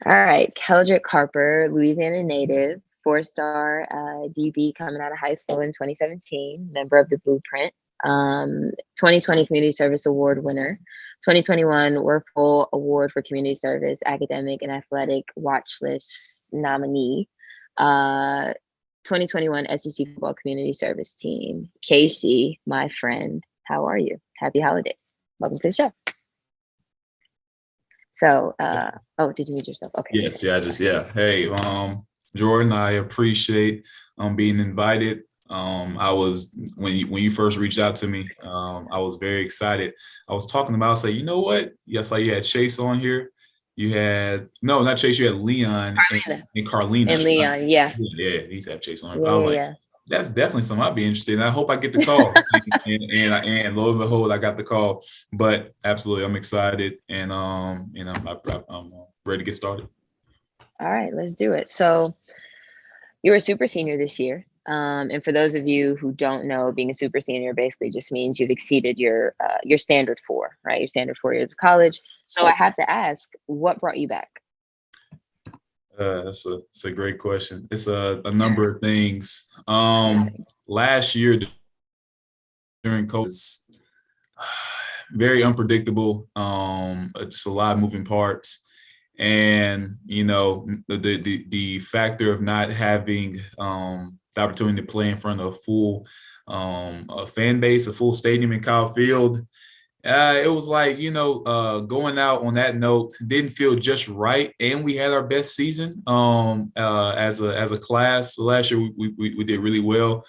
All right, Keldrick Carper, Louisiana native, four-star DB coming out of high school in 2017, member of the Blueprint, 2020 Community Service Award winner, 2021 Werfel Award for Community Service, Academic and Athletic Watch List nominee, uh, 2021 SEC Football Community Service Team. Casey, my friend, how are you? Happy holidays. Welcome to the show. So, oh, did you mute yourself? Okay. Yes, yeah, hey, Jordan, I appreciate being invited. I was when you first reached out to me, I was very excited. I was talking about, say, you know what? Yes, like you had Chase on here. You had no, not Chase. You had Leon and And Carlina. Leon, yeah. Yeah, he's have Chase on here. But I Yeah, was yeah, like, yeah. that's definitely something I'd be interested in. I hope I get the call. and lo and behold, I got the call. But absolutely, I'm excited, and I'm ready to get started. All right, let's do it. So you're a super senior this year. And for those of you who don't know, being a super senior basically just means you've exceeded your standard four, right? Your standard 4 years of college. So I have to ask, what brought you back? That's a great question. It's a number of things. Last year during COVID was very unpredictable. Just a lot of moving parts, and the factor of not having the opportunity to play in front of a full a fan base, a full stadium in Kyle Field. It was like, going out on that note didn't feel just right, and we had our best season as a class. So last year we did really well,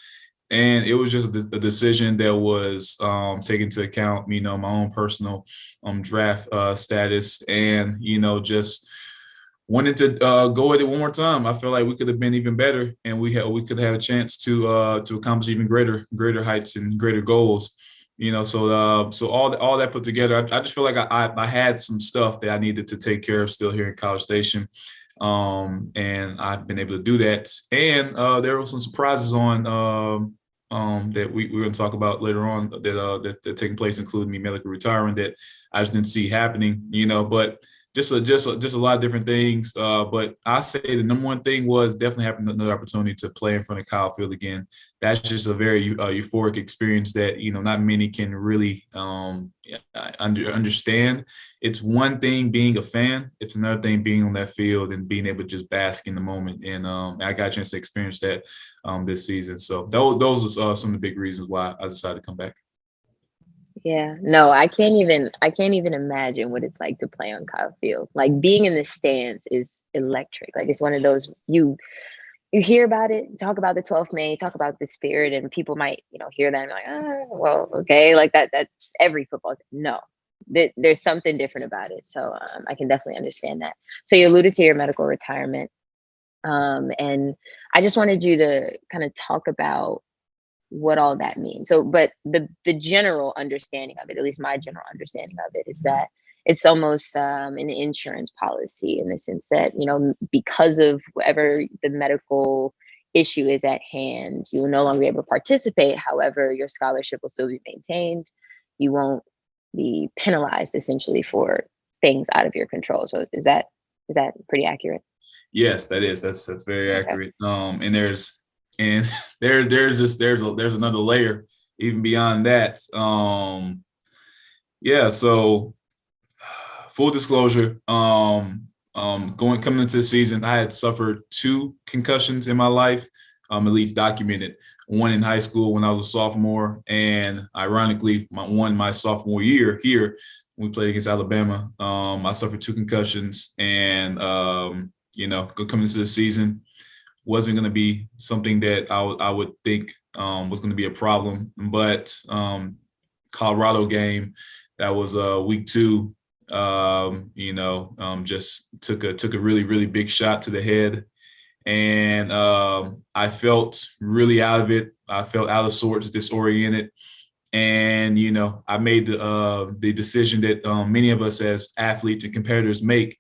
and it was just a decision that was taken into account, my own personal draft status, and just wanted to go at it one more time. I feel like we could have been even better, and we could have had a chance to accomplish even greater heights and greater goals. So all that put together, I just feel like I had some stuff that I needed to take care of still here in College Station, and I've been able to do that. And there were some surprises on that we're going to talk about later on that taking place, including me medically retiring, that I just didn't see happening. But just a lot of different things. But I say the number one thing was definitely having another opportunity to play in front of Kyle Field again. That's just a very euphoric experience that, not many can really understand. It's one thing being a fan. It's another thing being on that field and being able to just bask in the moment. And I got a chance to experience that this season. So those are some of the big reasons why I decided to come back. Yeah, no, I can't even imagine what it's like to play on Kyle Field. Like being in the stands is electric. Like it's one of those you hear about it, talk about the 12th May, talk about the spirit, and people might, hear that and be like, well, okay, like that's every football. No, there's something different about it. So I can definitely understand that. So you alluded to your medical retirement. And I just wanted you to kind of talk about what all that means. So, but the general understanding of it, at least my general understanding of it, is that it's almost an insurance policy in the sense that, because of whatever the medical issue is at hand, you will no longer be able to participate. However, your scholarship will still be maintained. You won't be penalized essentially for things out of your control. So is that pretty accurate? Yes, that is. That's very Okay. accurate. And there's another layer even beyond that. Yeah. So full disclosure, coming into the season, I had suffered 2 concussions in my life, at least documented. One in high school when I was a sophomore, and ironically, my sophomore year here when we played against Alabama. I suffered 2 concussions, and coming into the season wasn't going to be something that I would think was going to be a problem. But Colorado game, that was week 2. Just took a really, really big shot to the head. And I felt really out of it. I felt out of sorts, disoriented. And, I made the decision that many of us as athletes and competitors make,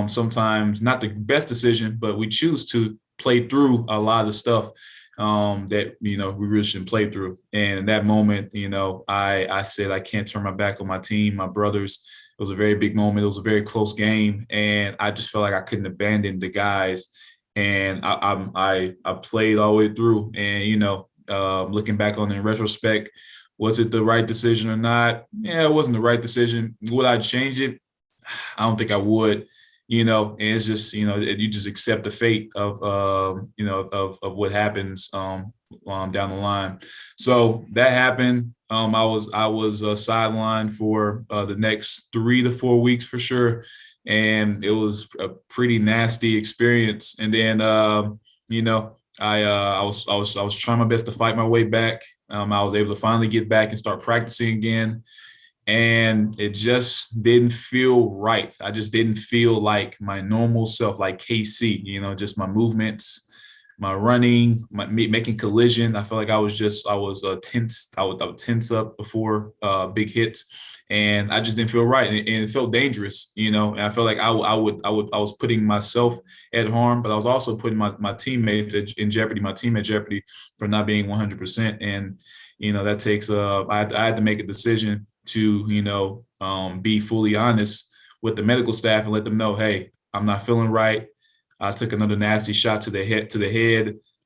sometimes not the best decision, but we choose to play through a lot of the stuff that, we really shouldn't play through. And in that moment, I said, I can't turn my back on my team, my brothers, was a very big moment. It was a very close game, and I just felt like I couldn't abandon the guys. And I played all the way through. And looking back on it in retrospect, was it the right decision or not? Yeah, it wasn't the right decision. Would I change it? I don't think I would. And it's just you just accept the fate of of what happens down the line. So that happened. I was sidelined for the next 3 to 4 weeks for sure, and it was a pretty nasty experience. And then I was trying my best to fight my way back. I was able to finally get back and start practicing again, and it just didn't feel right. I just didn't feel like my normal self, like KC. Just my movements, my running, making collision. I felt like I was tense. I would tense up before big hits, and I just didn't feel right, and it felt dangerous. And I felt like I was putting myself at harm, but I was also putting my teammates in jeopardy. My team at jeopardy for not being 100%, and that takes. I had to make a decision to be fully honest with the medical staff and let them know, hey, I'm not feeling right. I took another nasty shot to the head.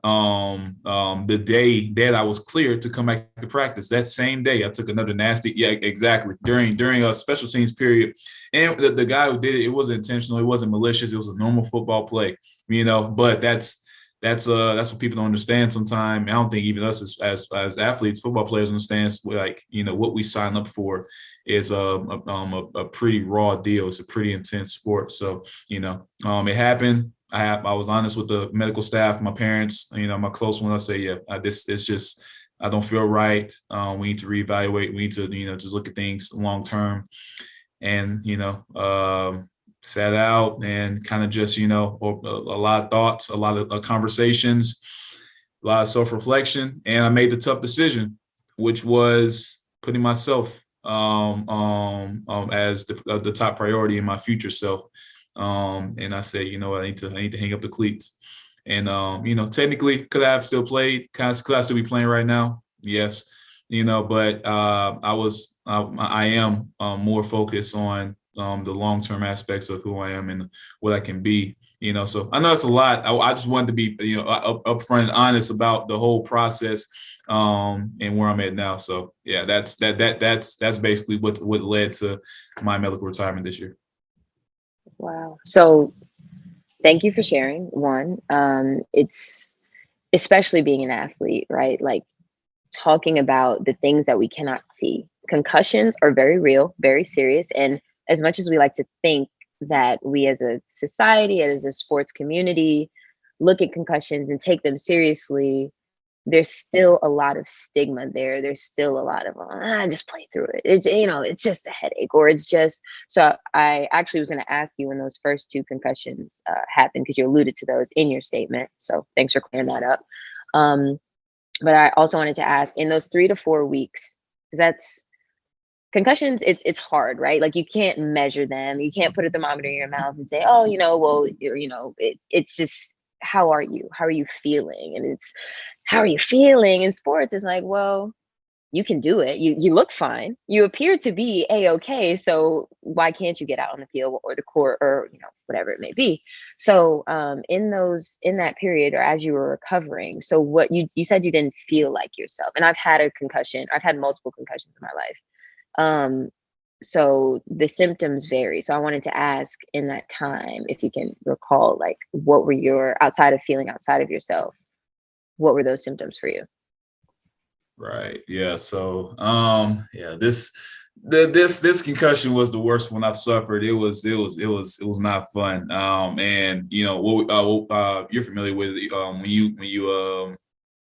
The day that I was cleared to come back to practice, that same day I took another nasty. Yeah, exactly. During a special teams period, and the guy who did it, it wasn't intentional. It wasn't malicious. It was a normal football play. But that's what people don't understand sometimes. I don't think even us as athletes, football players understand, like, what we sign up for is a pretty raw deal. It's a pretty intense sport. So, it happened. I was honest with the medical staff, my parents, my close ones. I say, yeah, this it's just, I don't feel right. We need to reevaluate. We need to, just look at things long term. And, sat out and kind of just, a lot of thoughts, a lot of conversations, a lot of self-reflection. And I made the tough decision, which was putting myself as the top priority in my future self. And I said, I need to hang up the cleats. And, technically could I have still played? Could I still be playing right now? Yes. But I am more focused on the long-term aspects of who I am and what I can be, so I know it's a lot. I just wanted to be, upfront and honest about the whole process, and where I'm at now. So yeah, that's basically what led to my medical retirement this year. Wow. So thank you for sharing. One, it's especially being an athlete, right? Like talking about the things that we cannot see. Concussions are very real, very serious. And as much as we like to think that we as a society, as a sports community, look at concussions and take them seriously, there's still a lot of stigma there. There's still a lot of, just play through it. It's just a headache, or it's just. So I actually was going to ask you when those first two concussions happened, because you alluded to those in your statement. So thanks for clearing that up. But I also wanted to ask, in those 3 to 4 weeks, because that's concussions, it's hard, right? Like you can't measure them. You can't put a thermometer in your mouth and say, oh, well, it's just, how are you? How are you feeling? And it's, how are you feeling in sports? It's like, well, you can do it. You look fine. You appear to be a-okay. So why can't you get out on the field or the court, or whatever it may be? So in that period, or as you were recovering, so what you said, you didn't feel like yourself. And I've had a concussion. I've had multiple concussions in my life. So the symptoms vary. So I wanted to ask, in that time, if you can recall, like, what were your, outside of feeling outside of yourself, what were those symptoms for you? Right. Yeah. So, this concussion was the worst one I've suffered. It was not fun. And you're familiar with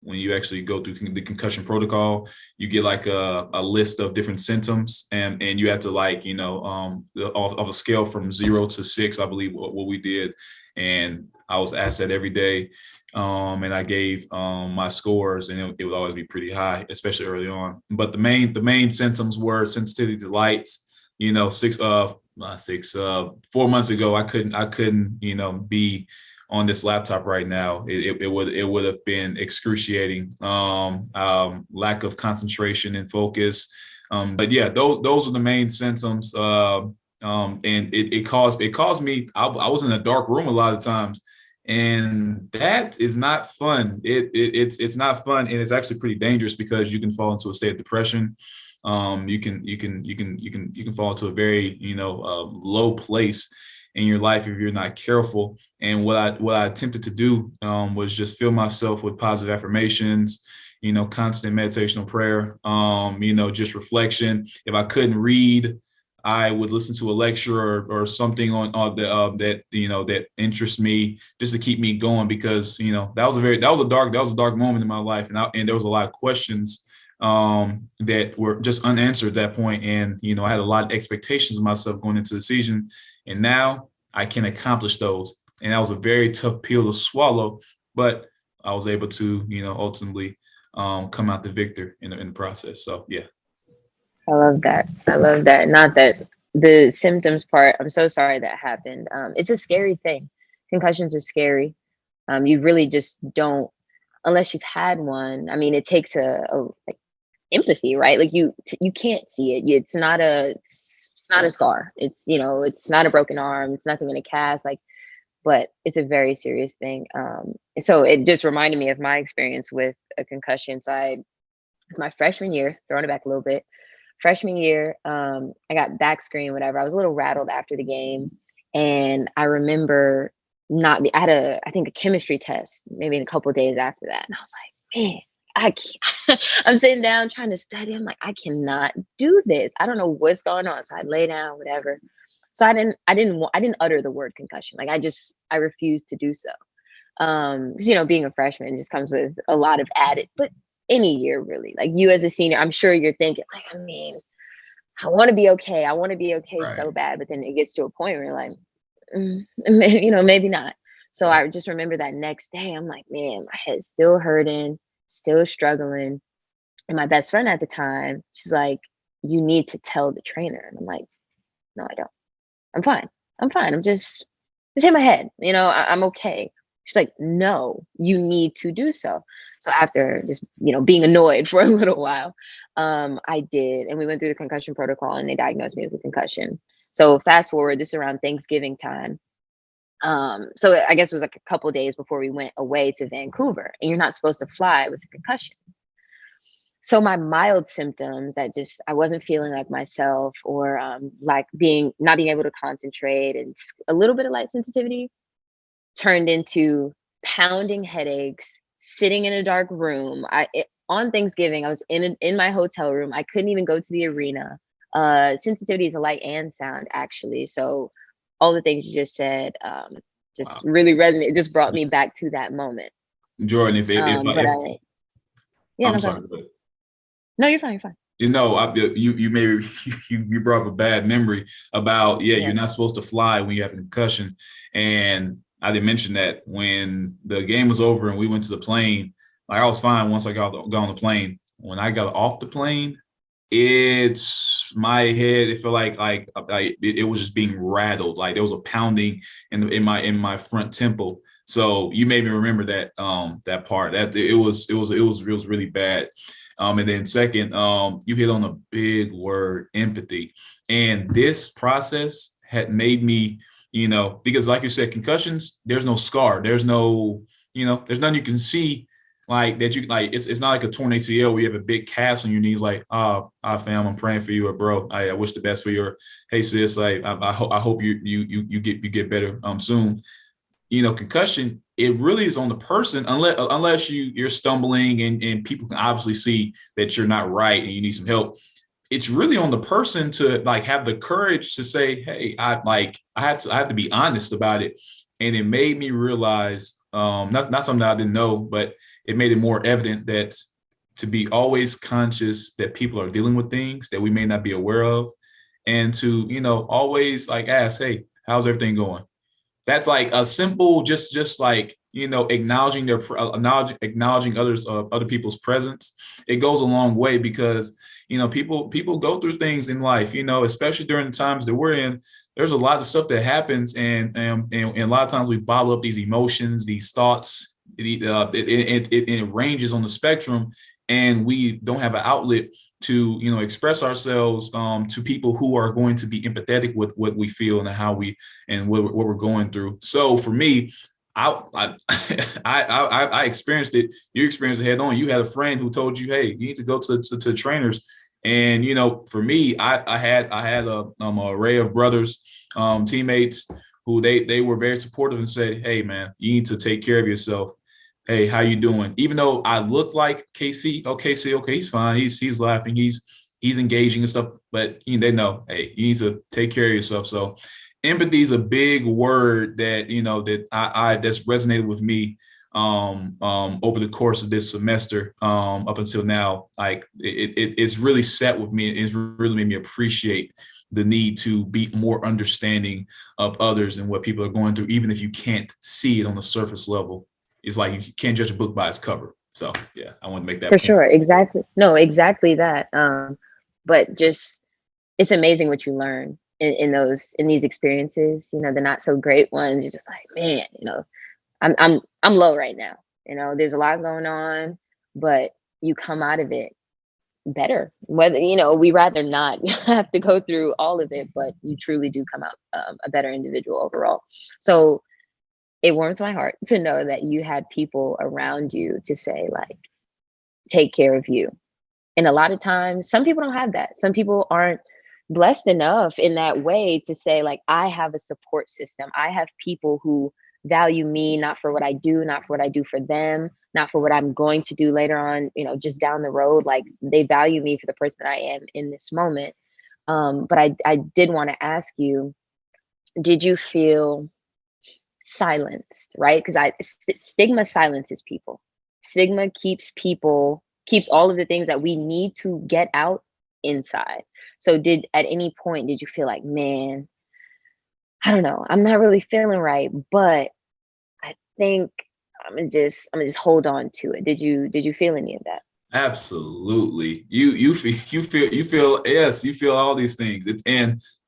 when you actually go through the concussion protocol, you get like a list of different symptoms, and you have to, like, off a scale from 0 to 6, I believe what we did. And I was asked that every day. And I gave my scores, and it would always be pretty high, especially early on. But the main symptoms were sensitivity to lights. 4 months ago, I couldn't be on this laptop right now. It would have been excruciating. Lack of concentration and focus. But yeah, those are the main symptoms. And it caused me, I was in a dark room a lot of times, and that is not fun. It's not fun, and it's actually pretty dangerous because you can fall into a state of depression. You can fall into a very low place in your life if you're not careful. And what I attempted to do was just fill myself with positive affirmations, constant meditational prayer, just reflection. If I couldn't read, I would listen to a lecture or something on that interests me, just to keep me going, because that was a dark moment in my life, and there was a lot of questions that were just unanswered at that point. And I had a lot of expectations of myself going into the season, and now I can accomplish those. And that was a very tough pill to swallow, but I was able to ultimately come out the victor in the process. So yeah. I love that. I love that. Not that the symptoms part, I'm so sorry that happened. It's a scary thing. Concussions are scary. You really just don't, unless you've had one. I mean, it takes a like empathy, right? Like you can't see it. It's not a scar. It's not a broken arm. It's nothing in a cast. Like, but it's a very serious thing. So it just reminded me of my experience with a concussion. It's my freshman year, throwing it back a little bit. Freshman year, I got back screen, whatever. I was a little rattled after the game, and I remember not. I had I think a chemistry test maybe in a couple of days after that, and I was like, man, I can't. I'm sitting down trying to study. I'm like, I cannot do this. I don't know what's going on. So I lay down, whatever. So I didn't utter the word concussion. Like I refused to do so. 'Cause, being a freshman just comes with a lot of added, but any year really, like you as a senior, I'm sure you're thinking like, I mean, I want to be okay. I want to be okay Right. so bad, but then it gets to a point where you're like, maybe not. So I just remember that next day, I'm like, man, my head's still hurting, still struggling. And my best friend at the time, she's like, you need to tell the trainer. And I'm like, no, I don't. I'm fine. I'm fine. Just hit my head. I'm okay. She's like, no, you need to do so. So after just, being annoyed for a little while, I did. And we went through the concussion protocol and they diagnosed me with a concussion. So fast forward, this is around Thanksgiving time. So I guess it was like a couple days before we went away to Vancouver, and you're not supposed to fly with a concussion. So my mild symptoms that just I wasn't feeling like myself, or like not being able to concentrate, and a little bit of light sensitivity turned into pounding headaches, sitting in a dark room. On Thanksgiving, I was in my hotel room. I couldn't even go to the arena. Sensitivity to light and sound, actually. So all the things you just said just Wow. really resonated. It just brought me back to that moment. Jordan, Yeah, I'm no, go sorry, ahead. but No, you're fine. You're fine. you maybe you brought up a bad memory about, Yeah. you're not supposed to fly when you have a concussion. And I didn't mention that when the game was over and we went to the plane, like I was fine once I got on the plane. When I got off the plane, it's my head. It felt like it was just being rattled. Like there was a pounding in my front temple. So you made me remember that part. That it was really bad. And then second, you hit on a big word, empathy. And this process had made me, because like you said, concussions, there's no scar. There's there's nothing you can see like that. It's not like a torn ACL where you have a big cast on your knees, like, fam, I'm praying for you, or bro, I wish the best for you, or hey sis, I hope you get better soon. Concussion, it really is on the person, unless you're stumbling and people can obviously see that you're not right and you need some help. It's really on the person to like have the courage to say, hey, I have to be honest about it. And it made me realize, not something that I didn't know, but it made it more evident that to be always conscious that people are dealing with things that we may not be aware of, and to always like ask, hey, how's everything going? That's like a simple, just like acknowledging acknowledging other people's presence. It goes a long way, because people go through things in life, especially during the times that we're in. There's a lot of stuff that happens, and a lot of times we bottle up these emotions, these thoughts. It ranges on the spectrum, and we don't have an outlet. express ourselves to people who are going to be empathetic with what we feel and how we and what we're going through. So for me, I I experienced it. You experienced it head on. You had a friend who told you, "Hey, you need to go to trainers." And for me, I had a array of brothers, teammates who they were very supportive and said, "Hey, man, you need to take care of yourself. Hey, how you doing?" Even though I look like KC, okay, he's fine. He's laughing. He's engaging and stuff. But they know, hey, you need to take care of yourself. So empathy is a big word that that I that's resonated with me over the course of this semester up until now. Like it's really set with me. It's really made me appreciate the need to be more understanding of others and what people are going through, even if you can't see it on the surface level. It's like you can't judge a book by its cover. So yeah, I want to make that For point. sure. Exactly. No, exactly that. But just it's amazing what you learn in these experiences, the not so great ones. You're just like, man, I'm low right now. There's a lot going on, but you come out of it better. Whether, we rather not have to go through all of it, but you truly do come out a better individual overall. So it warms my heart to know that you had people around you to say, like, take care of you. And a lot of times, some people don't have that. Some people aren't blessed enough in that way to say, like, I have a support system. I have people who value me, not for what I do, not for what I do for them, not for what I'm going to do later on, just down the road. Like, they value me for the person that I am in this moment. But I did want to ask you, did you feel silenced, right? Because stigma silences people. Stigma keeps all of the things that we need to get out inside. So at any point did you feel like, man, I don't know, I'm not really feeling right, but I think I'm gonna just hold on to it. Did you feel any of that? Absolutely. You feel yes, you feel all these things.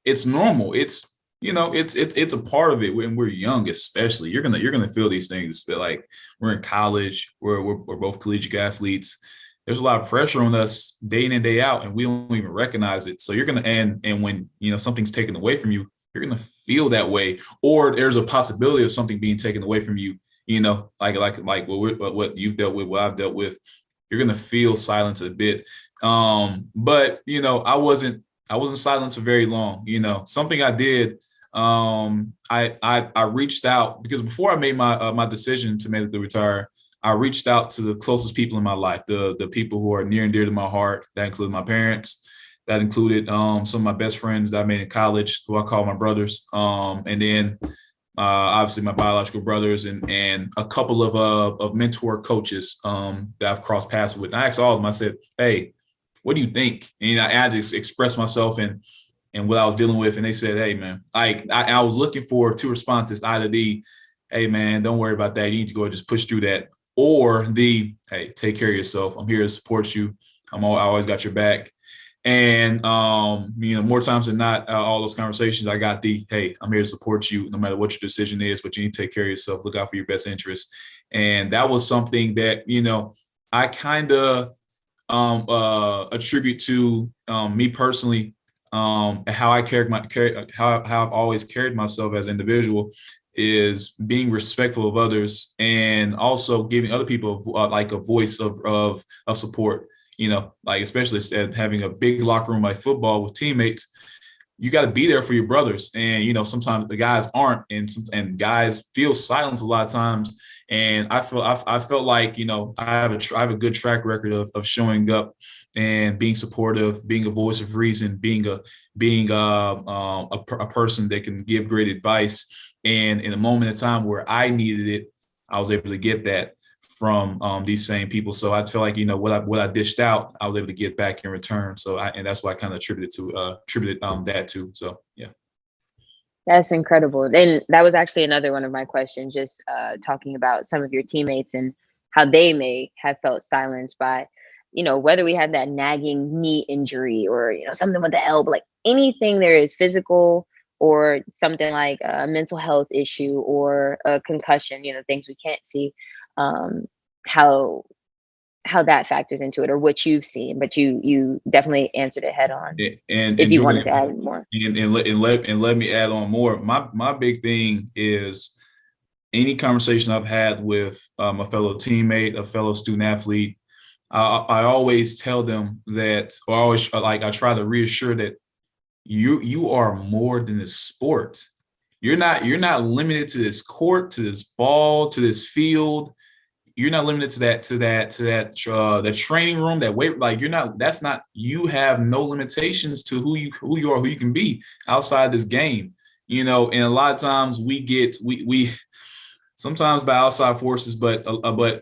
It's normal. It's a part of it when we're young, especially. You're gonna feel these things. But like we're in college, we're both collegiate athletes. There's a lot of pressure on us day in and day out, and we don't even recognize it. So you're gonna and when something's taken away from you, you're gonna feel that way, or there's a possibility of something being taken away from you. Like what you've dealt with, what I've dealt with, you're gonna feel silence a bit. But I wasn't silent for very long. Something I did. I reached out because before I made my decision to medically retire, I reached out to the closest people in my life, the people who are near and dear to my heart. That included my parents. That included some of my best friends that I made in college, who I call my brothers. And then obviously my biological brothers and a couple of mentor coaches that I've crossed paths with. I asked all of them. I said, "Hey, what do you think?" And I just expressed myself and what I was dealing with, and they said, "Hey, man, I was looking for two responses, either the, hey, man, don't worry about that. You need to go and just push through that, or the, hey, take care of yourself. I'm here to support you. I always got your back." And more times than not, all those conversations, I got the, hey, I'm here to support you no matter what your decision is, but you need to take care of yourself, look out for your best interests. And that was something that I kind of attribute to me personally, how I how I've always carried myself as an individual, is being respectful of others and also giving other people like a voice of support. Like especially having a big locker room like football with teammates, you got to be there for your brothers. And sometimes the guys aren't, and guys feel silence a lot of times. And I felt like I have a good track record of showing up and being supportive, being a voice of reason, being a person that can give great advice. And in a moment in time where I needed it, I was able to get that from these same people. So I feel like what I dished out, I was able to get back in return. So and that's what I kind of attributed that to. So yeah. That's incredible. And that was actually another one of my questions, just talking about some of your teammates and how they may have felt silenced by, whether we had that nagging knee injury or, something with the elbow, like anything there is physical or something like a mental health issue or a concussion, things we can't see. Um, how how that factors into it, or what you've seen, but you definitely answered it head on if And you wanted Jordan, to add more. and let me add on more. My big thing is any conversation I've had with a fellow teammate, a fellow student athlete, I always tell them that, or I try to reassure that you are more than this sport. You're not limited to this court, to this ball, to this field. You're not limited to that training room, that weight. Like, you're not. That's not. You have no limitations to who you are, who you can be outside this game. And a lot of times we sometimes by outside forces, but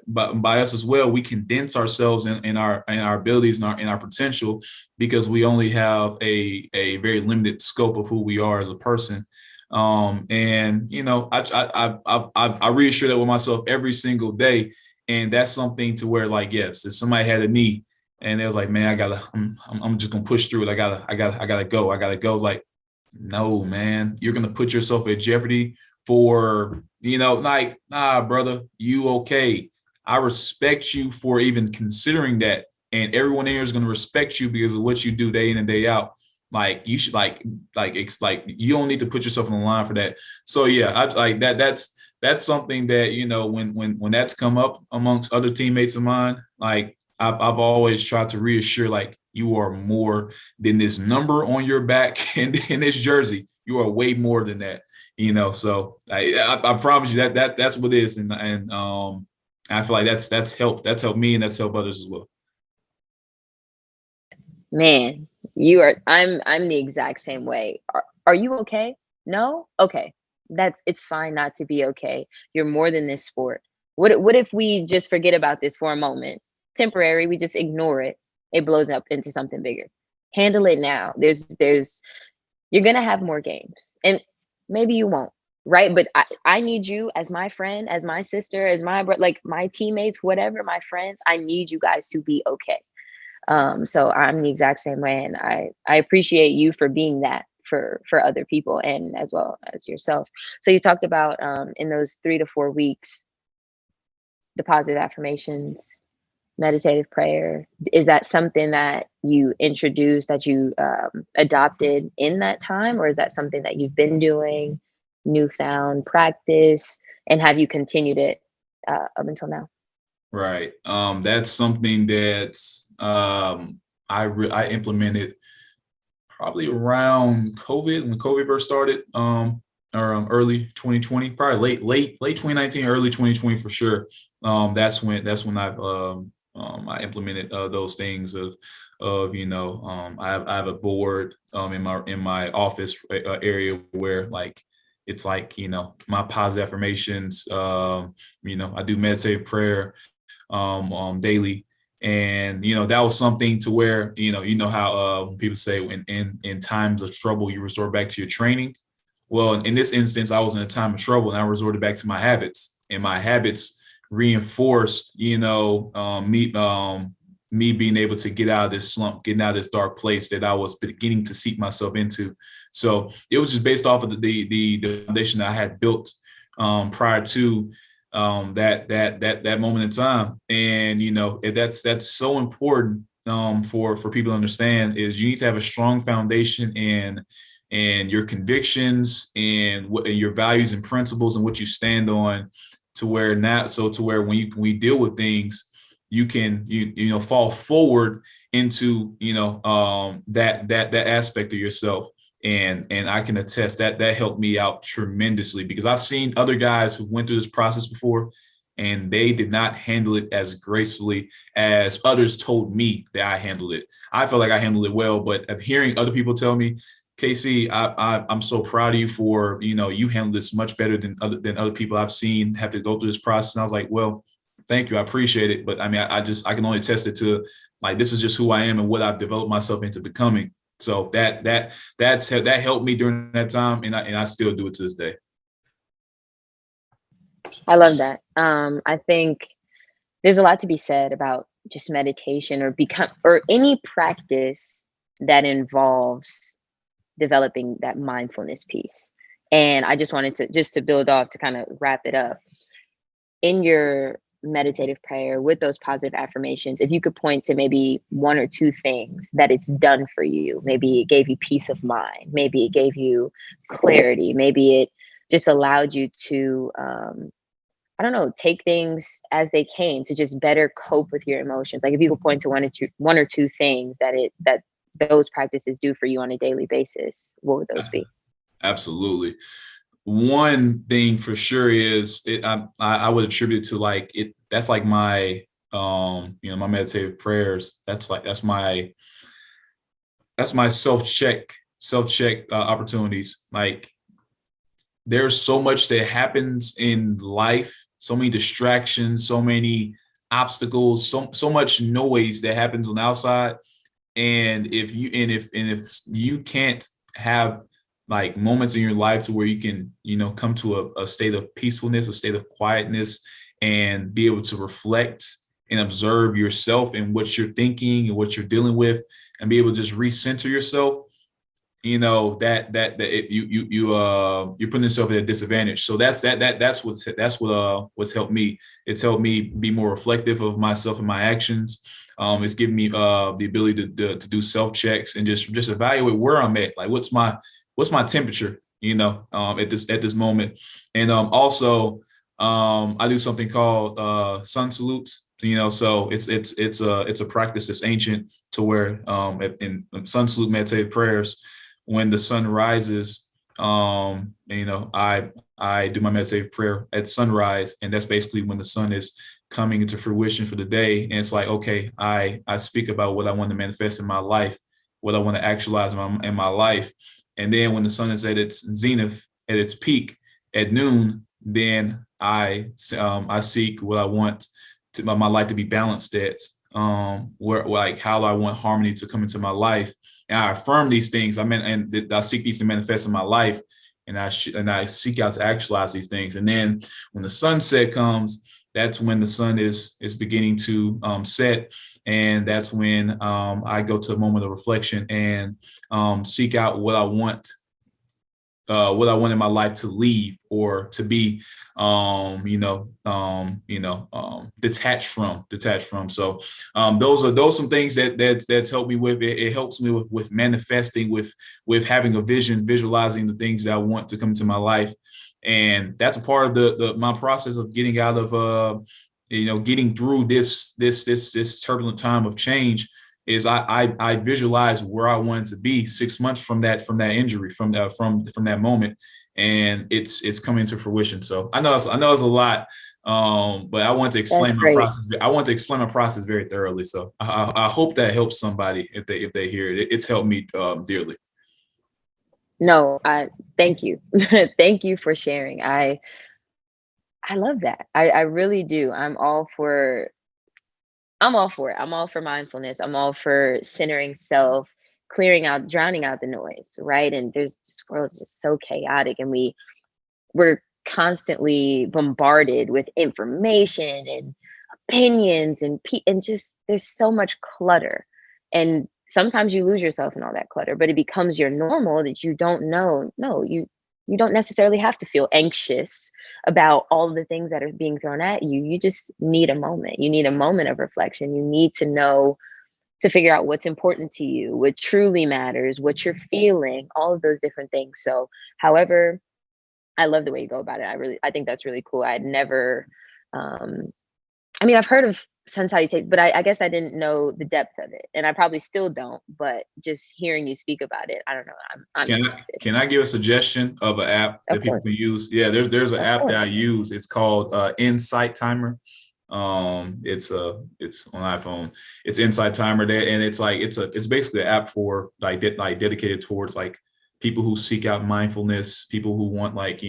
by us as well, we condense ourselves in our abilities and our potential, because we only have a very limited scope of who we are as a person. And I reassure that with myself every single day, and that's something to where, like, yes, if somebody had a knee and it was like, man, I'm just gonna push through it. I gotta go. It's like, no, man, you're gonna put yourself at jeopardy for, like, nah, brother, you okay. I respect you for even considering that. And everyone here is gonna respect you because of what you do day in and day out. Like, you should it's like you don't need to put yourself on the line for that. So yeah, I like that. That's something that, when that's come up amongst other teammates of mine, like, I've always tried to reassure, like, you are more than this number on your back and in this jersey. You are way more than that. So I promise you that's what it is. And I feel like that's helped me, and that's helped others as well. Man, I'm the exact same way. Are you okay? No? Okay. It's fine not to be okay. You're more than this sport. What if we just forget about this for a moment? Temporary, we just ignore it. It blows up into something bigger. Handle it now. There's you're gonna have more games. And maybe you won't, right? But I need you as my friend, as my sister, as like my teammates, whatever, my friends. I need you guys to be okay. So I'm the exact same way, and I appreciate you for being that for other people and as well as yourself. So you talked about in those 3 to 4 weeks, the positive affirmations, meditative prayer. Is that something that you introduced, that you adopted in that time, or is that something that you've been doing, newfound practice, and have you continued it up until now? Right. That's something that I implemented probably around COVID, when COVID first started, or early 2020, probably late 2019, early 2020 for sure. That's when I implemented those things of I have a board in my office area where, like, it's like, my positive affirmations. I do meditative prayer daily. And that was something to where, how when people say, in times of trouble you resort back to your training. Well, in this instance, I was in a time of trouble and I resorted back to my habits, and my habits reinforced, me being able to get out of this slump, getting out of this dark place that I was beginning to seek myself into. So it was just based off of the foundation that I had built prior to that moment in time. And that's so important for people to understand, is you need to have a strong foundation and your convictions and what your values and principles and what you stand on, to where when we deal with things, you can fall forward into that aspect of yourself. And I can attest that helped me out tremendously, because I've seen other guys who went through this process before, and they did not handle it as gracefully as others told me that I handled it. I felt like I handled it well, but of hearing other people tell me, Casey, I'm so proud of you for, you handled this much better than other people I've seen have to go through this process. And I was like, well, thank you, I appreciate it, but I mean, I can only attest it to, like, this is just who I am and what I've developed myself into becoming. So that helped me during that time, and I still do it to this day. I love that. I think there's a lot to be said about just meditation, or any practice that involves developing that mindfulness piece. And I just wanted to build off to kind of wrap it up. In your meditative prayer, with those positive affirmations, if you could point to maybe one or two things that it's done for you, maybe it gave you peace of mind, maybe it gave you clarity, maybe it just allowed you to, I don't know, take things as they came to just better cope with your emotions. Like if you could point to one or two things that those practices do for you on a daily basis, what would those be? Absolutely. One thing for sure is I would attribute to like it. That's like my my meditative prayers. That's my self check opportunities. Like there's so much that happens in life, so many distractions, so many obstacles, so much noise that happens on the outside. And if you can't have like moments in your life to where you can, come to a state of peacefulness, a state of quietness, and be able to reflect and observe yourself and what you're thinking and what you're dealing with, and be able to just recenter yourself, you're putting yourself at a disadvantage. So that's what's helped me. It's helped me be more reflective of myself and my actions. It's given me the ability to do self checks and just evaluate where I'm at. Like what's my temperature, at this moment. And also I do something called sun salutes. So it's a practice that's ancient, to where in sun salute meditative prayers, when the sun rises, I do my meditative prayer at sunrise, and that's basically when the sun is coming into fruition for the day. And it's like, okay, I speak about what I want to manifest in my life, what I want to actualize in my life. And then when the sun is at its zenith, at its peak at noon, then I seek what I want to my life to be balanced at, where like how I want harmony to come into my life. And I affirm these things. And I seek these to manifest in my life, and I seek out to actualize these things. And then when the sunset comes, that's when the sun is beginning to set, and that's when I go to a moment of reflection and seek out what I want in my life to leave or to be, detached from. So those some things that's helped me with it. It helps me with manifesting, with having a vision, visualizing the things that I want to come into my life. And that's a part of my process of getting out of, getting through this turbulent time of change. Is I visualize where I wanted to be 6 months from that injury, from that moment, and it's coming to fruition. So I know it's a lot, but I want to explain my process. I want to explain my process very thoroughly. So I hope that helps somebody if they hear it. It's helped me dearly. No, I thank you. Thank you for sharing. I love that. I really do. I'm all for it. I'm all for mindfulness. I'm all for centering self, drowning out the noise, right? And this world is just so chaotic, and we're constantly bombarded with information and opinions and just there's so much clutter. And sometimes you lose yourself in all that clutter, but it becomes your normal that you don't know. No, you don't necessarily have to feel anxious about all of the things that are being thrown at you. You just need a moment. You need a moment of reflection. You need to know, to figure out what's important to you, what truly matters, what you're feeling, all of those different things. So, however, I love the way you go about it. I think that's really cool. I'd never, um, I mean, I've heard of sun salutation, but I guess I didn't know the depth of it, and I probably still don't. But just hearing you speak about it, I don't know. I'm interested. Can I give a suggestion of an app that Of people course, can use? Yeah, there's an of app that I course. use. It's called Insight Timer. It's on iPhone. It's Insight Timer there, and it's basically an app for like dedicated towards like people who seek out mindfulness, people who want like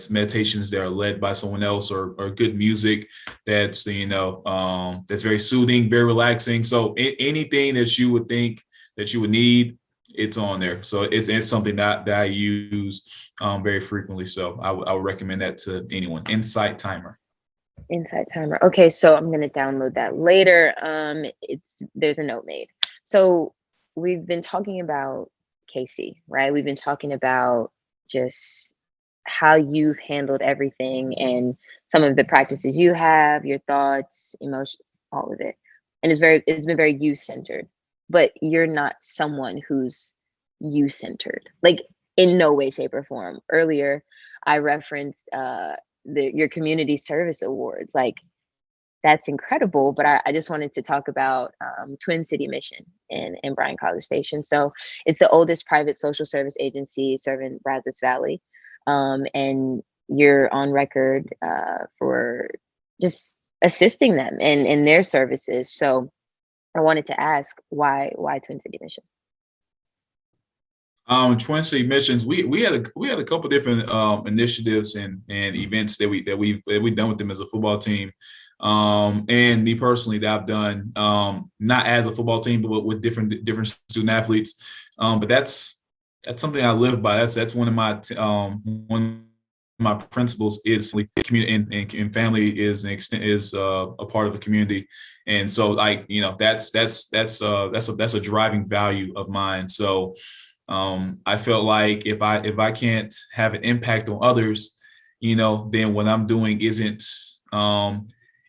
meditations that are led by someone else, or good music that's that's very soothing, very relaxing. So anything that you would think that you would need, it's on there. So it's something that I use very frequently. So I would recommend that to anyone. Insight Timer. Insight timer. Okay, so I'm gonna download that later. There's a note made. So we've been talking about Casey, right? We've been talking about just how you've handled everything and some of the practices you have, your thoughts, emotion, all of it. And it's been very you centered, but you're not someone who's you centered, like in no way, shape, or form. Earlier, I referenced your community service awards. Like that's incredible. But I just wanted to talk about Twin City Mission in Bryan College Station. So it's the oldest private social service agency serving Brazos Valley. And you're on record for just assisting them in their services. So I wanted to ask why Twin City Mission? Twin City Missions, we had a couple different initiatives and events that we've done with them as a football team. And me personally, that I've done, not as a football team, but with different student athletes. But that's something I live by. That's one of my principles is community, and family is an extent is a part of the community. And so, like, that's a driving value of mine. So I felt like if I can't have an impact on others, then what I'm doing isn't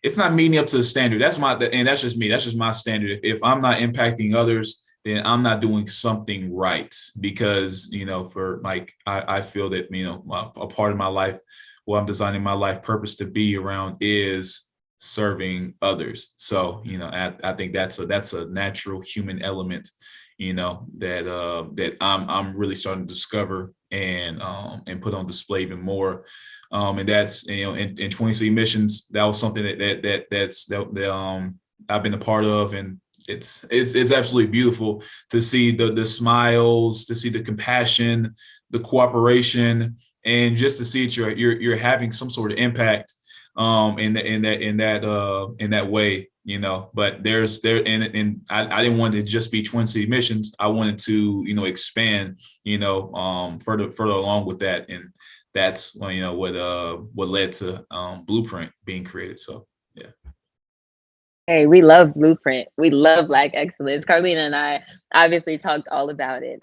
it's not meeting up to the standard. That's just me. That's just my standard. If I'm not impacting others, then I'm not doing something right, because, for like, I feel that, a part of my life, what I'm designing my life purpose to be around is serving others. So, I think that's a natural human element, that I'm really starting to discover and put on display even more. And that's, in 20 City Missions, that was something that I've been a part of, and it's absolutely beautiful to see the smiles, to see the compassion, the cooperation, and just to see that you're having some sort of impact in that way. But and I didn't want to just be Twin City Missions. I wanted to, expand, further along with that. And that's what led to Blueprint being created. So, yeah. Hey, we love Blueprint. We love Black excellence. Carlina and I obviously talked all about it.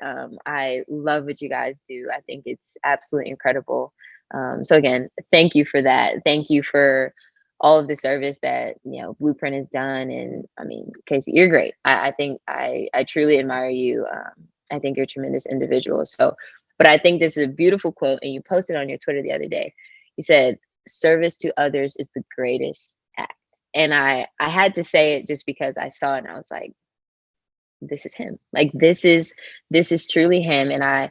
I love what you guys do. I think it's absolutely incredible. So again, thank you for that. Thank you for all of the service that Blueprint has done. And I mean, Casey, you're great. I think I truly admire you. I think you're a tremendous individual. So, but I think this is a beautiful quote, and you posted on your Twitter the other day. You said, "Service to others is the greatest act." And I had to say it just because I saw it and I was like, this is him. Like this is truly him. And I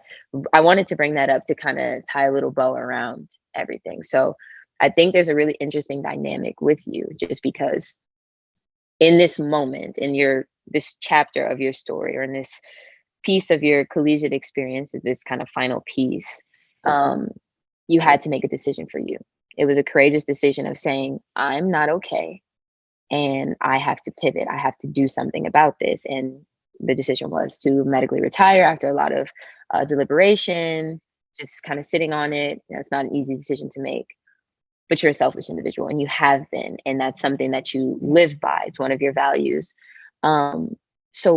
wanted to bring that up to kind of tie a little bow around everything. So I think there's a really interesting dynamic with you, just because in this moment, in this chapter of your story, or in this piece of your collegiate experience, this kind of final piece, um, you had to make a decision for you. It was a courageous decision of saying, I'm not okay, and I have to pivot. I have to do something about this. And the decision was to medically retire after a lot of deliberation, just kind of sitting on it. It's not an easy decision to make, but you're a selfish individual, and you have been. And that's something that you live by. It's one of your values. Um, so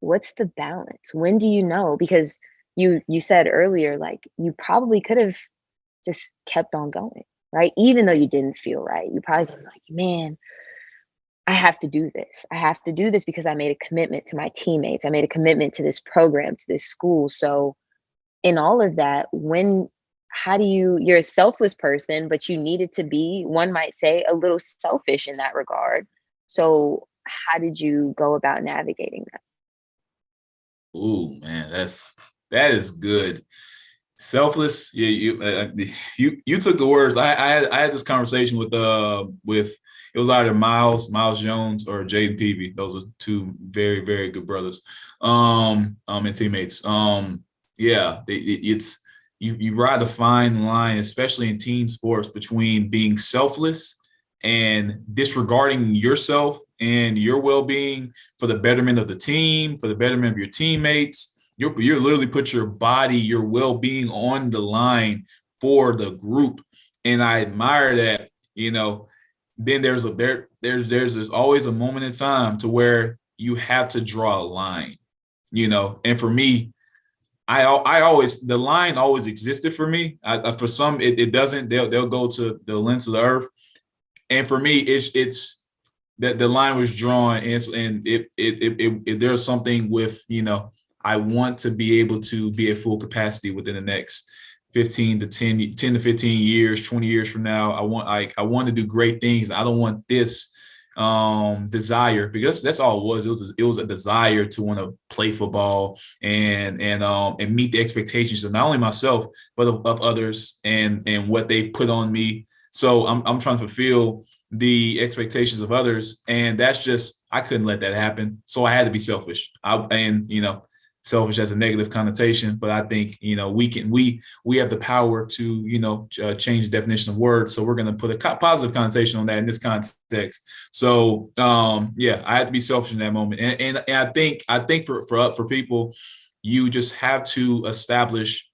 what's the balance? When do you know? Because you said earlier, like, you probably could have just kept on going, right? Even though you didn't feel right, you probably could be like, man, I have to do this. I have to do this because I made a commitment to my teammates. I made a commitment to this program, to this school. So in all of that, how do you're a selfless person, but you needed to be, one might say, a little selfish in that regard. So how did you go about navigating that? Ooh, man, that is good. Selfless. Yeah, you took the words. I had this conversation with it was either Miles Jones or Jaden Peavy. Those are two very, very good brothers, and teammates. Yeah, it's you ride a fine line, especially in team sports, between being selfless and disregarding yourself and your well-being for the betterment of the team, for the betterment of your teammates. You're literally put your body, your well-being on the line for the group. And I admire that. Then there's always a moment in time to where you have to draw a line. And for me, I always, the line always existed for me. For some, it doesn't. They'll go to the lengths of the earth, and for me, it's that the line was drawn, and there's something with, I want to be able to be at full capacity within the next 15 to 10 to 15 years, 20 years from now. I want to do great things. I don't want this desire, because that's all it was. It was a desire to want to play football and meet the expectations of not only myself but of others, and what they put on me. So I'm trying to fulfill the expectations of others, and that's just, I couldn't let that happen. So I had to be selfish. Selfish has a negative connotation, but I think, we have the power to change the definition of words. So we're going to put a positive connotation on that in this context. So I had to be selfish in that moment, and I think for people, you just have to establish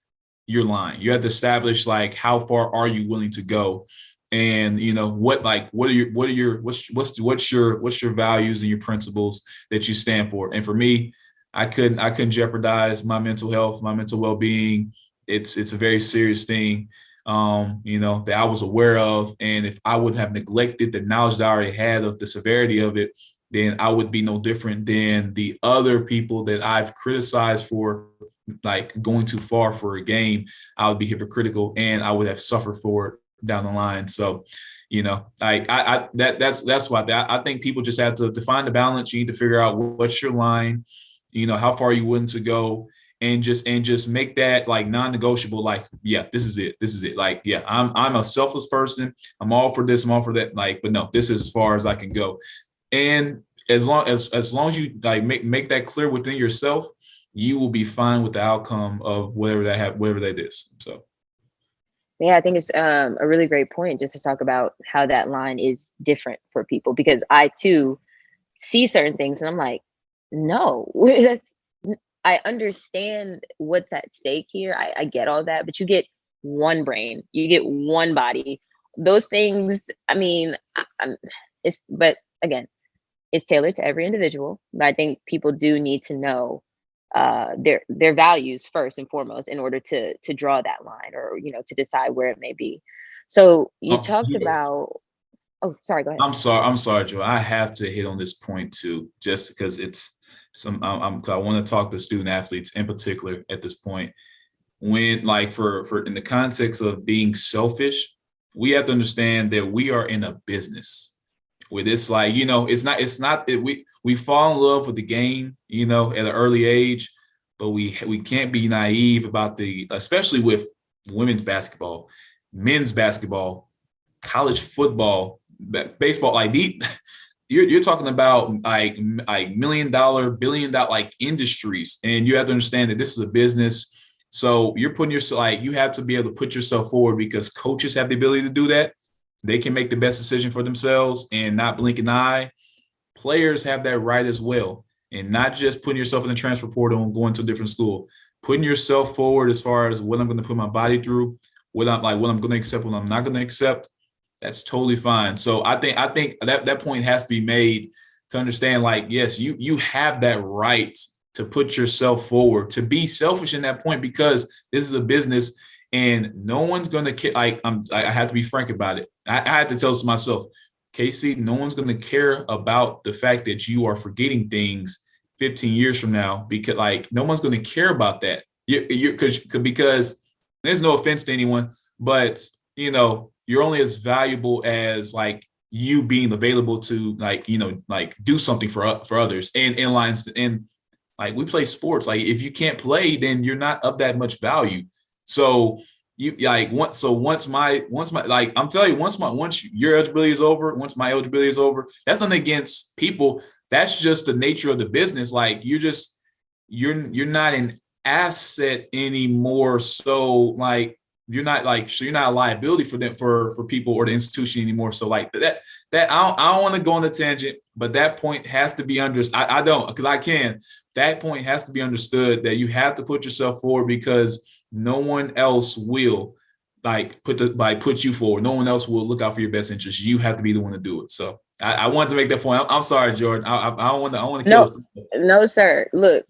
your line. You have to establish, like, how far are you willing to go, and what's your values and your principles that you stand for. And for me, I couldn't jeopardize my mental health, my mental well-being. It's a very serious thing, that I was aware of. And if I would have neglected the knowledge that I already had of the severity of it, then I would be no different than the other people that I've criticized for, like, going too far for a game. I would be hypocritical, and I would have suffered for it down the line. So, that's why I think people just have to define the balance. You need to figure out what's your line, how far you willing to go, and just make that, like, non-negotiable. Like, yeah, this is it. Like, yeah, I'm a selfless person. I'm all for this, I'm all for that. Like, but no, this is as far as I can go. And as long as you, like, make that clear within yourself, you will be fine with the outcome of whatever that is. So. Yeah, I think it's a really great point, just to talk about how that line is different for people, because I too see certain things and I'm like, no, I understand what's at stake here. I get all that, but you get one brain, you get one body. Those things, I mean, but again, it's tailored to every individual. But I think people do need to know their values first and foremost in order to draw that line, or to decide where it may be. So you talked about. Oh, sorry, go ahead. I'm sorry, Joe. I have to hit on this point too, just because it's I want to talk to student athletes in particular at this point. When, like, for in the context of being selfish, we have to understand that we are in a business where it's like, it's not that we fall in love with the game, at an early age, but we can't be naive about especially with women's basketball, men's basketball, college football, baseball. Like, you're talking about like $1 million, $1 billion, like, industries, and you have to understand that this is a business. So you're putting yourself, like, you have to be able to put yourself forward, because coaches have the ability to do that. They can make the best decision for themselves and not blink an eye. Players have that right as well, and not just putting yourself in the transfer portal and going to a different school. Putting yourself forward as far as what I'm going to put my body through, what I'm going to accept, what I'm not going to accept. That's totally fine. So I think that point has to be made, to understand, like, yes, you have that right to put yourself forward, to be selfish in that point, because this is a business. And no one's going to care. Like, I have to be frank about it. I have to tell this to myself, Casey, no one's going to care about the fact that you are forgetting things 15 years from now, because, like, no one's going to care about that. Because there's no offense to anyone, but, you're only as valuable as, like, you being available to, like, do something for others, and in lines. And, like, we play sports. Like, if you can't play, then you're not of that much value. So once my like, I'm telling you, once your eligibility is over, once my eligibility is over, that's nothing against people. That's just the nature of the business. Like, you're not an asset anymore. So, like, you're not a liability for them, for people or the institution anymore. So, like, that I don't want to go on a tangent, but that point has to be understood. I don't, because I can. That point has to be understood, that you have to put yourself forward, because no one else will, like, put you forward. No one else will look out for your best interest. You have to be the one to do it. So I wanted to make that point. I'm sorry, Jordan. I want to kill. No, sir. Look,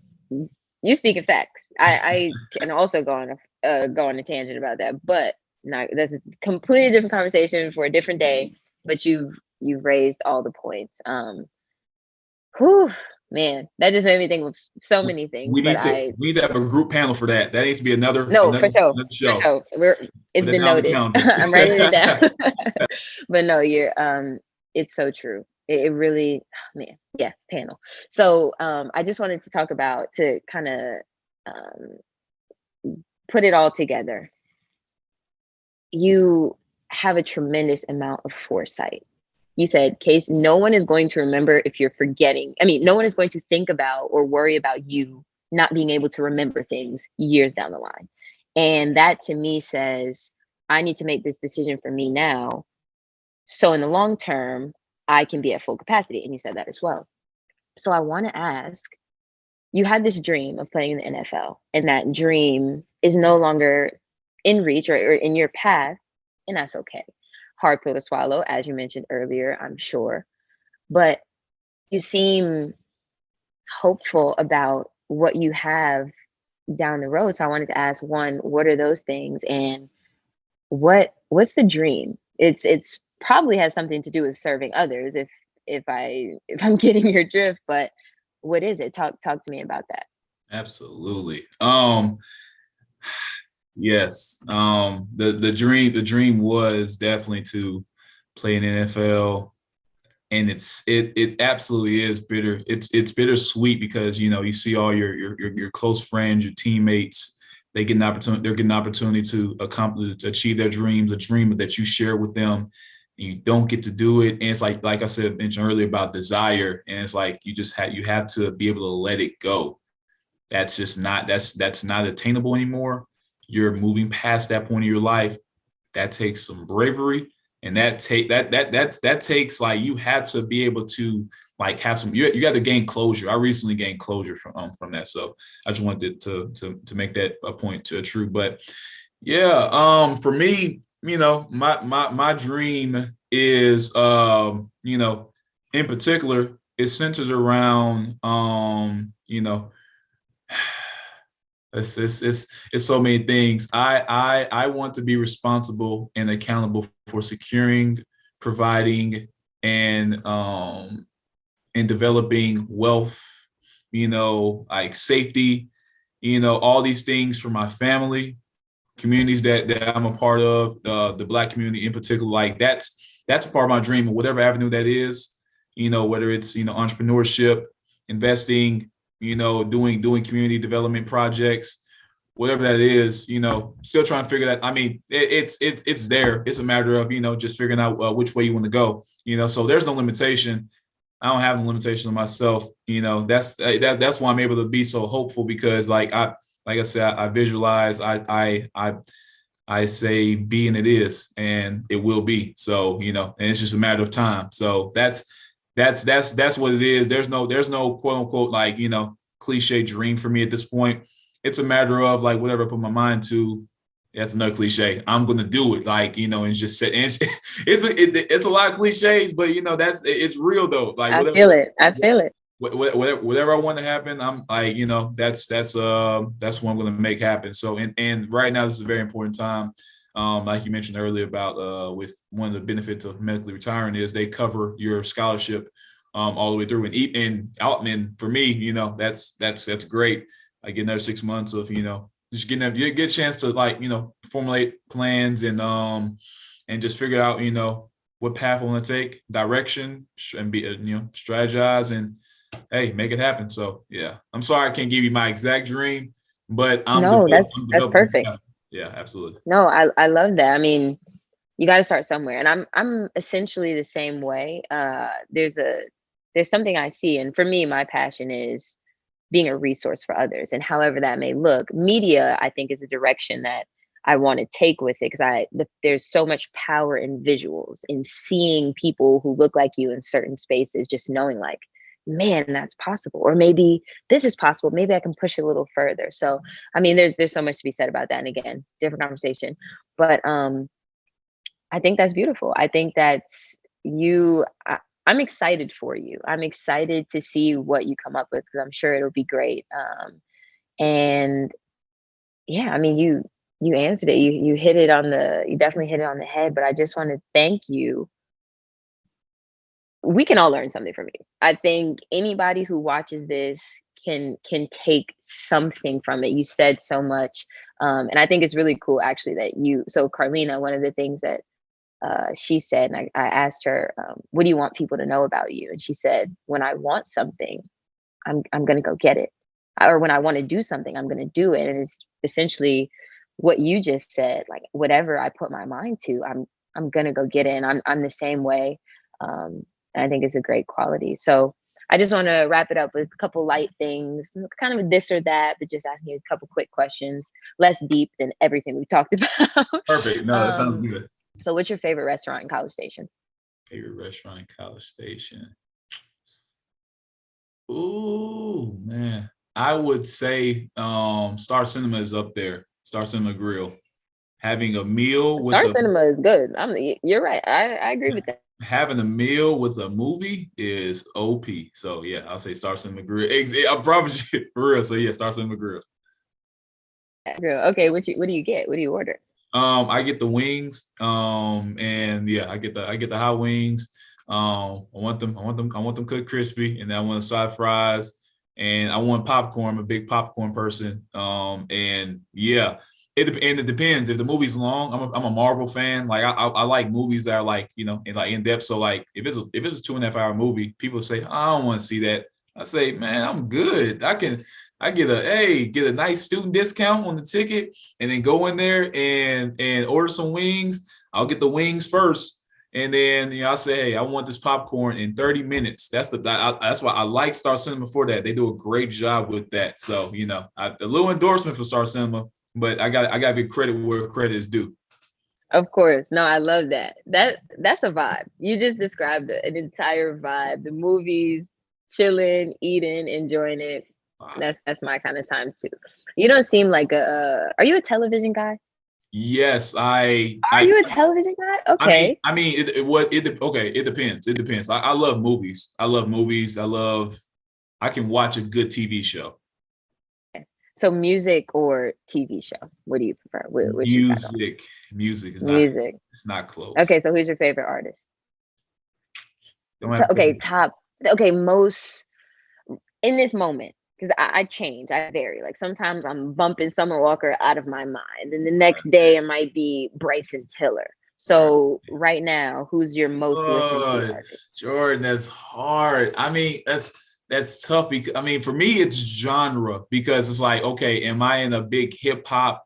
you speaking facts. I can also go on a tangent about that, but not that's a completely different conversation for a different day. But you've raised all the points. Whew, man, that just made me think of so many things. We But need to we need to have a group panel for that. That needs to be another no, another, for sure, another for show. sure. Put It's that been down on the noted. calendar. I'm writing it down. But no, it's so true. It really, man, yeah, panel. So I just wanted to talk about to kind of um, put it all together. You have a tremendous amount of foresight. You said, Case, no one is going to remember if you're forgetting. I mean, no one is going to think about or worry about you not being able to remember things years down the line. And that to me says, I need to make this decision for me now. So in the long term, I can be at full capacity. And you said that as well. So I want to ask, you had this dream of playing in the NFL, and that dream is no longer in reach or in your path, and that's okay. Hard pill to swallow, as you mentioned earlier, I'm sure. But you seem hopeful about what you have down the road. So I wanted to ask, one, what are those things? And what's the dream? It's probably has something to do with serving others if I'm getting your drift, but what is it? Talk to me about that. Absolutely. Yes. The dream was definitely to play in NFL, and it absolutely is bitter. It's bittersweet because you see all your close friends, your teammates, they're getting an opportunity to accomplish to achieve their dreams, a dream that you share with them. And you don't get to do it, and it's like I said mentioned earlier about desire, and it's like you have to be able to let it go. That's just not that's not attainable anymore. You're moving past that point of your life. That takes some bravery, and that takes, like, you have to be able to, like, have some, you got to gain closure. I recently gained closure from that, so I just wanted to make that a point to a true. But yeah, for me, my dream is, in particular, it centers around, it's so many things. I want to be responsible and accountable for securing, providing, and developing wealth, like safety, all these things for my family, communities that I'm a part of, the Black community in particular. Like that's a part of my dream, whatever avenue that is. Whether it's entrepreneurship, investing, doing community development projects, whatever that is. Still trying to figure that. I mean, it's there. It's a matter of just figuring out which way you want to go. So there's no limitation. I don't have the limitation on myself. That's why I'm able to be so hopeful, because like I said, I visualize, I say be, and it is, and it will be. So, and it's just a matter of time. So that's what it is. There's no quote unquote, like, cliche dream for me at this point. It's a matter of, like, whatever I put my mind to. That's another cliche. I'm gonna do it, like, and just say, and it's a lot of cliches, but it's real though. Like, I whatever feel it. I feel it. whatever I want to happen, I'm like, that's what I'm going to make happen. So, and right now, this is a very important time. Like you mentioned earlier about, with one of the benefits of medically retiring is they cover your scholarship all the way through, and for me, that's great. I get another 6 months of, just you get a chance to, like, formulate plans, and just figure out, what path I want to take, direction, and be, strategize, and hey, make it happen. So yeah, I'm sorry I can't give you my exact dream, but No, I'm that's developing. perfect. Yeah, absolutely. No, I love that. I mean, you got to start somewhere, and I'm essentially the same way. There's something I see, and for me, my passion is being a resource for others, and however that may look. Media, I think, is a direction that I want to take with it, because there's so much power in visuals, in seeing people who look like you in certain spaces, just knowing, like, man, that's possible, or maybe this is possible. Maybe I can push it a little further. So, I mean, there's so much to be said about that, and again, different conversation. But I think that's beautiful. I think that's you. I'm excited for you. I'm excited to see what you come up with, because I'm sure it'll be great. And Yeah, I mean, you answered it. You definitely hit it on the head, but I just want to thank you. We can all learn something from you. I think anybody who watches this can take something from it. You said so much, and I think it's really cool actually that you. So Carlina, one of the things that she said, and I asked her, "What do you want people to know about you?" And she said, "When I want something, I'm gonna go get it, or when I want to do something, I'm gonna do it." And it's essentially what you just said. Like whatever I put my mind to, I'm gonna go get it. And I'm the same way. And I think it's a great quality. So I just want to wrap it up with a couple light things, kind of this or that, but just asking you a couple quick questions, less deep than everything we talked about. Perfect. No, that sounds um, good. so what's your favorite restaurant in College Station? Favorite restaurant in College Station. Ooh, man. I would say Star Cinema is up there. Star Cinema Grill. Having a meal with Star a Cinema is good. You're right. I agree with that. having a meal with a movie is OP. So yeah, I'll say Star Cinema Grill. I promise you for real. So yeah, Star Cinema Grill. Okay, what do you get? What do you order? I get the wings. And yeah, I get the hot wings. I want them cooked crispy, and then I want side fries, and I want popcorn. I'm a big popcorn person. And yeah, it depends. If the movie's long, I'm a Marvel fan. Like I like movies that are like, in depth. So like if it's a 2.5 hour movie, people say I don't want to see that. I say, man, I'm good. I get a nice student discount on the ticket, and then go in there and order some wings. I'll get the wings first, and then I say, hey, I want this popcorn in 30 minutes. That's why I like Star Cinema for that. They do a great job with that. So a little endorsement for Star Cinema, but I got to give credit where credit is due. Of course. No, I love that. That's a vibe. You just described an entire vibe. The movies, chilling, eating, enjoying it. That's my kind of time too. You don't seem like are you a television guy? Yes, Are you a television guy? Okay. okay, it depends. It depends. I love movies. I love movies. I can watch a good TV show. So music or TV show? What do you prefer? Which you got on? Music is not, Music. it's not close. Okay, so who's your favorite artist? Don't have to Okay, most in this moment, because I change, I vary. Like sometimes I'm bumping Summer Walker out of my mind, and the next day it might be Bryson Tiller. So right now, who's your most listened to artist? Jordan, that's hard. I mean, that's tough because for me it's genre, because it's like, okay, am I in a big hip hop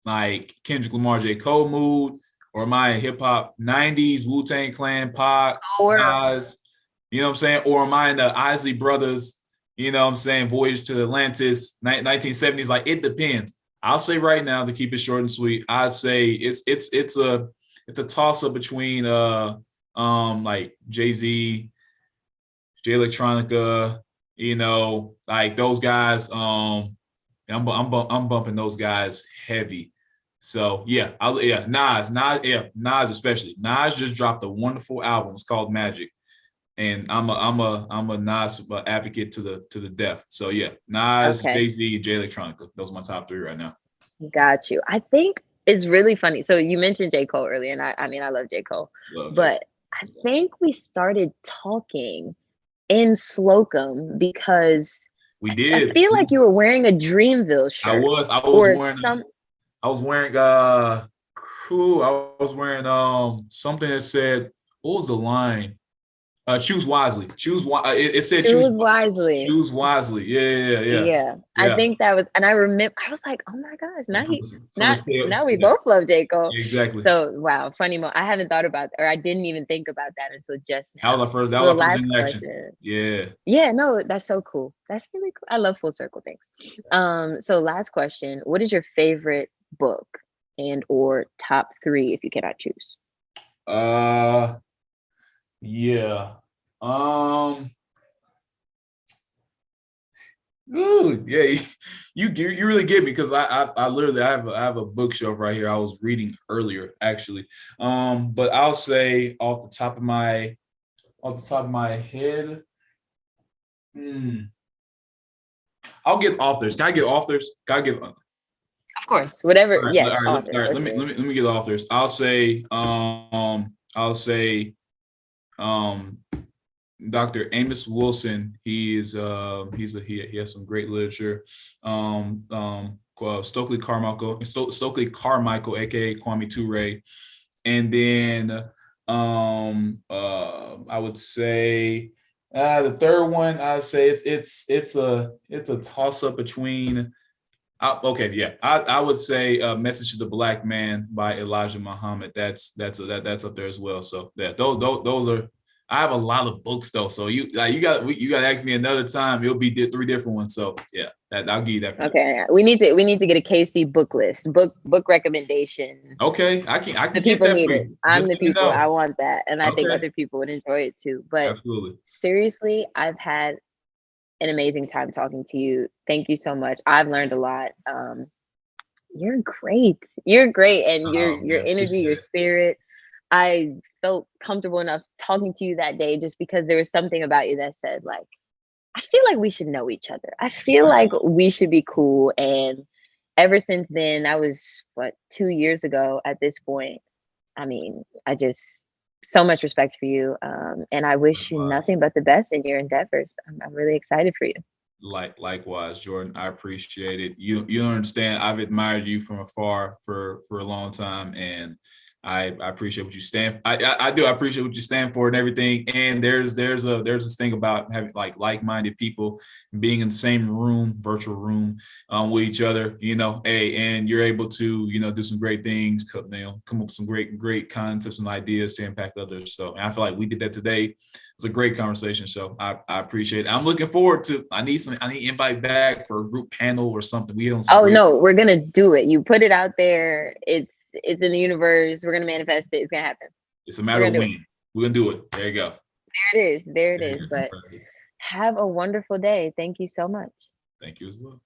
like Kendrick Lamar, J. Cole mood, or am I in hip hop 90s Wu-Tang Clan, Pac, Nas, you know what I'm saying? Or am I in the Isley Brothers, you know what I'm saying, Voyage to Atlantis, 1970s? Like, it depends. I'll say right now, to keep it short and sweet, I'd say it's a toss up between like Jay-Z, Jay Electronica, like those guys. I'm bumping those guys heavy. So yeah, Nas especially. Nas just dropped a wonderful album. It's called Magic, and I'm a Nas advocate to the death. So yeah, Nas, Okay, Jay-Z, Jay Electronica. Those are my top three right now. got you. I think it's really funny. So you mentioned J. Cole earlier, and I mean I love J. Cole, Love J. but I think we started talking in Slocum because We I did. feel like you were wearing a Dreamville shirt I was or wearing some. I was wearing cool. I was wearing something that said, what was the line? Choose wisely. It said Choose wisely. choose wisely. Yeah, I Yeah. think that was, and I remember I was like, oh my gosh, From a not scale. now we Yeah, both love J. Cole. exactly. So wow, funny mo. I haven't thought about, or I didn't even think about that until just That was now. our first. That So was the our first last interaction. question. Yeah. Yeah, no, that's so cool. That's really cool. I love full circle things. So last question. What is your favorite book and or top three if you cannot choose? Uh. Yeah. Um. Ooh, yeah. You really get me, because I literally I have a bookshelf right here. I was reading earlier actually. But I'll say off the top of my head. Hmm. I'll get authors. Can I get authors? Can I get? course, whatever. All right, Yes, all right, author. all right. Let's hear it. Let me get authors. I'll say, um, Dr. Amos Wilson. He he has some great literature. Stokely Carmichael, aka Kwame Ture, and then I would say the third one. I'd say it's a toss up between. I would say "Message to the Black Man" by Elijah Muhammad. That's up there as well. So yeah, those are. I have a lot of books though, so you got to ask me another time. It'll be 3 different ones. So yeah, I'll give you that. Okay, we need to get a KC book list, book recommendations. Okay, I can The get people that need for it. you. I'm Just the let me people. I know. want that, and I think Okay, other people would enjoy it too. But absolutely. seriously, I've had an amazing time talking to you. Thank you so much. I've learned a lot. You're great. You're great, and Oh your man, energy, appreciate your it. spirit. I felt comfortable enough talking to you that day just because there was something about you that said, like, I feel like we should know each other. I feel like we should be cool. And ever since then, that was what, 2 years ago at this point. I mean, I just so much respect for you. And I wish you Likewise. nothing but the best in your endeavors. I'm really excited for you. Likewise, Jordan. I appreciate it. You don't understand. I've admired you from afar for a long time, and I appreciate what you stand. I do. I appreciate what you stand for and everything. And there's this thing about having like-minded people being in the same room, virtual room, with each other. Hey, and you're able to do some great things. Come up with some great concepts and ideas to impact others. So, and I feel like we did that today. It's a great conversation. So I appreciate it. I'm looking forward to. I need invite back for a group panel or something. We don't. Oh no, we're gonna do it. You put it out there. It's in the universe. We're gonna manifest it. It's gonna happen. It's a matter of when. We're gonna do it. There you go. There it is. There it is. But have a wonderful day. Thank you so much. Thank you as well.